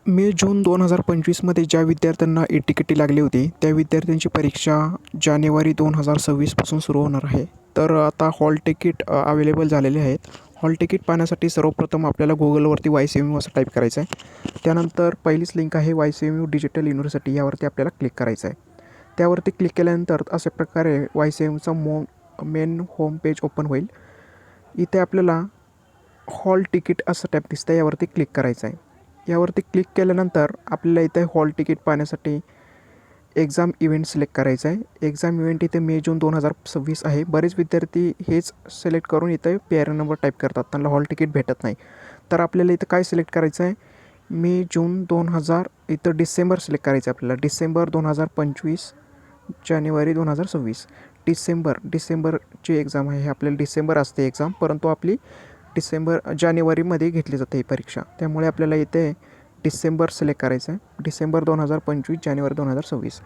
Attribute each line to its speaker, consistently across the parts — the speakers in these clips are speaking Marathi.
Speaker 1: मे जून 2025मध्ये ज्या विद्यार्थ्यांना ई-तिकीट लागली होती त्या विद्यार्थ्यांची परीक्षा जानेवारी 2026पासून सुरू होणार आहे. तर आता हॉल तिकीट अवेलेबल झालेले आहेत. हॉल तिकीट पाहण्यासाठी सर्वप्रथम आपल्याला गुगलवरती YCMU असं टाईप करायचं आहे. त्यानंतर पहिलीच लिंक आहे YCMU डिजिटल युनिव्हर्सिटी, यावरती आपल्याला क्लिक करायचं आहे. त्यावरती क्लिक केल्यानंतर अशा प्रकारे YCMUचा मेन होम पेज ओपन होईल. इथे आपल्याला हॉल तिकीट असं टॅब दिसतं आहे, यावरती क्लिक करायचं आहे. यावरती क्लिक केल्यानंतर आपल्याला इथे हॉल तिकीट पाहण्यासाठी एक्झाम इव्हेंट सिलेक्ट करायचं आहे. एक्झाम इव्हेंट इथे मे जून 2026 आहे. बरेच विद्यार्थी हेच सिलेक्ट करून इथे PIN नंबर टाईप करतात, त्यांना हॉल तिकीट भेटत नाही. तर आपल्याला इथं काय सिलेक्ट करायचं आहे, मे जून 2000, इथं डिसेंबर सिलेक्ट करायचं आहे आपल्याला. डिसेंबर 2025 जानेवारी 2026. डिसेंबरची एक्झाम आहे. आपल्याला डिसेंबर असते एक्झाम, परंतु आपली जानेवारीमध्ये घेतली जाते ही परीक्षा. त्यामुळे आपल्याला इथे डिसेंबर सिलेक्ट करायचं आहे. डिसेंबर 2025 जानेवारी 2026.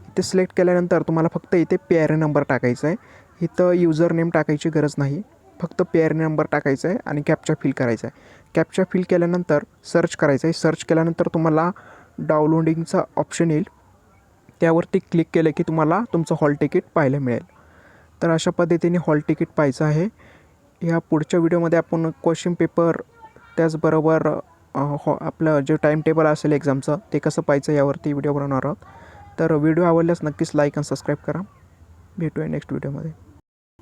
Speaker 1: इथे सिलेक्ट केल्यानंतर तुम्हाला फक्त इथे PIN नंबर टाकायचा आहे. इथं युजर नेम टाकायची गरज नाही, फक्त PIN नंबर टाकायचा आहे आणि कॅप्चा फिल करायचा आहे. कॅप्चा फिल केल्यानंतर सर्च करायचं आहे. सर्च केल्यानंतर तुम्हाला डाउनलोडिंगचा ऑप्शन येईल, त्यावरती क्लिक केलं की तुम्हाला तुमचं हॉल तिकीट पाहायला मिळेल. तर अशा पद्धतीने हॉल तिकीट पाहायचं आहे. या पुढच्या व्हिडिओमध्ये आपण क्वेश्चन पेपर, त्याचबरोबर आपलं जे टाईम टेबल असेल एक्झामचं ते कसं पाहायचं यावरती व्हिडिओ बनवणार आहोत. तर व्हिडिओ आवडल्यास नक्कीच लाईक आणि सबस्क्राईब करा. भेटूया नेक्स्ट व्हिडिओमध्ये.